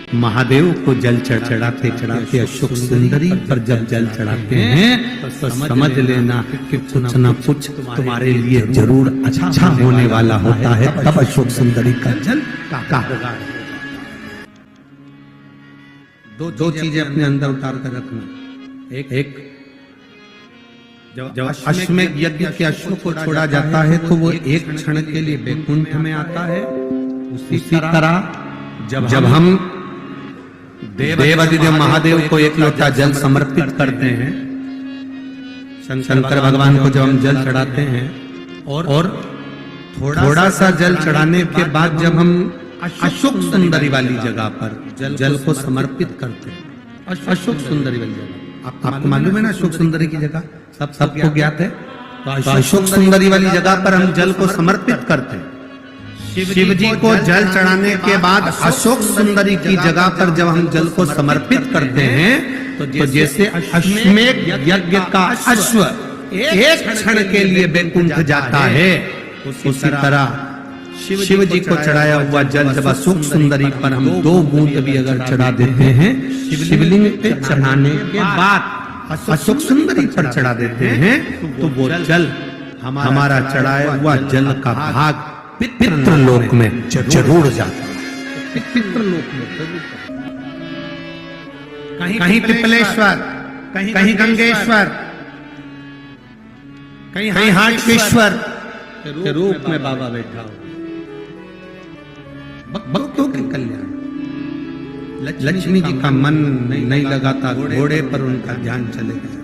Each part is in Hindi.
महादेव को जल चढ़ाते चढ़ाते अशोक सुंदरी पर जब जल चढ़ाते हैं तो समझ लेना कि कुछ न कुछ तुम्हारे लिए जरूर अच्छा होने वाला होता है। तब अशोक सुंदरी का जल का दो चीजें अपने अंदर उतार कर रखना। एक जब अश्वमेध यज्ञ के अश्व को छोड़ा जाता है तो वो एक क्षण के लिए वैकुंठ में आता है। उसी तरह जब हम देवाधिदेव महादेव को एक लोटा जल समर्पित करते हैं, शंकर भगवान को जब हम जल चढ़ाते हैं और थोड़ा सा जल चढ़ाने के बाद जब हम अशोक सुंदरी वाली जगह पर जल को समर्पित करते हैं, अशोक सुंदरी वाली जगह आपको मालूम है ना, अशोक सुंदरी की जगह सबको ज्ञात है। तो अशोक सुंदरी वाली जगह पर हम जल को समर्पित करते हैं। शिव जी को जल चढ़ाने के बाद अशोक सुंदरी की जगह पर जब हम जल को समर्पित करते हैं तो जैसे अश्वमेध यज्ञ का अश्व एक क्षण के लिए वैकुंठ जाता है, उसी तरह शिव जी को चढ़ाया हुआ जल जब अशोक सुंदरी पर हम 2 बूंद भी अगर चढ़ा देते हैं, शिवलिंग पे चढ़ाने के बाद अशोक सुंदरी पर चढ़ा देते हैं तो वो जल हमारा चढ़ाया हुआ जल का भाग पितृलोक में जरूर जाता है। पितृलोक में कहीं पिपलेश्वर, कहीं गंगेश्वर, कहीं हाटकेश्वर के रूप में बाबा बैठा हो। भक्तों के कल्याण, लक्ष्मी जी का मन नहीं लगाता, घोड़े पर उनका ध्यान चले गया।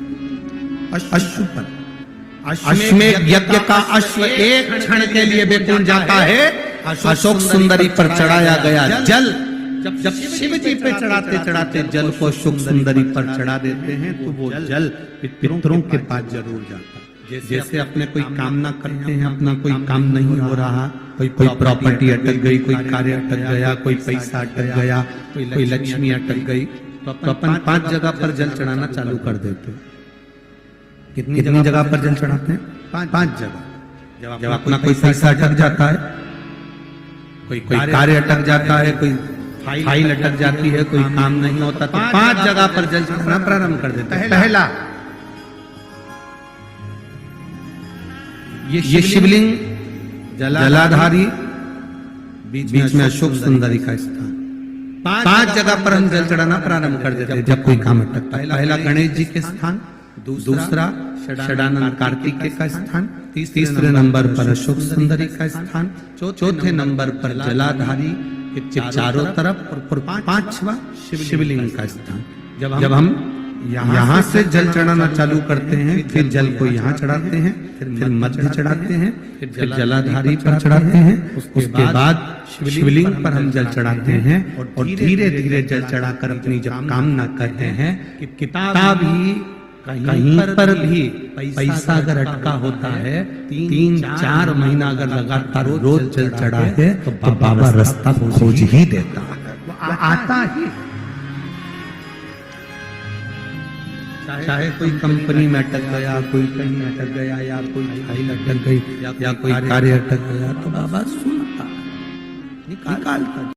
अश्व पर अश्वमेध यज्ञ का अश्व एक क्षण के लिए वैकुंठ जाता है। अशोक सुंदरी पर चढ़ाया गया जल जब शिव जी पे चढ़ाते चढ़ाते जल को अशोक सुंदरी पर चढ़ा देते हैं तो वो जल पितरों के पास जरूर जाता है। जैसे अपने कोई कामना करते हैं, अपना कोई काम नहीं हो रहा, कोई प्रॉपर्टी अटक गई, कोई कार्य अटक गया, कोई पैसा अटक गया, कोई लक्ष्मी अटक गई, तो अपन 5 जगह पर जल चढ़ाना चालू कर देते हैं। कितनी जगह पर जल चढ़ाते हैं? 5 जगह। जब अपना कोई पैसा अटक जाता है, कोई कार्य अटक जाता है, कोई फाइल अटक जाती है, कोई काम नहीं होता, तो 5 जगह पर जल चढ़ाना प्रारंभ कर देते हैं। पहला ये शिवलिंग जलाधारी, बीच में अशोक सुंदरी का स्थान। 5 जगह पर हम जल चढ़ाना प्रारंभ कर देते हैं जब कोई काम अटकता है। पहला गणेश जी के स्थान, दूसरा षडानंद कार्तिकेय का स्थान, तीसरे नंबर पर अशोक सुंदरी का स्थान, चौथे नंबर पर जलाधारी के चारों तरफ, और 5वां शिवलिंग का स्थान। जब हम यहाँ से जल चढ़ाना चालू करते हैं, फिर जल को यहाँ चढ़ाते हैं, फिर मध्य चढ़ाते हैं, फिर जलाधारी पर चढ़ाते हैं, उसके बाद शिवलिंग पर हम जल चढ़ाते हैं और धीरे धीरे जल चढ़ाकर अपनी जब कामना करते हैं कि किताबी कहीं पर भी पैसा अगर अटका होता है, 3-4 महीना अगर लगातार रोज जल चढ़ा है तो बाबा रास्ता खोज ही देता है, आता ही। चाहे कोई कंपनी में अटक गया, कोई कहीं अटक गया, या कोई फाइल अटक गई, या कोई कार्य अटक गया, तो बाबा सुनता, निकालता।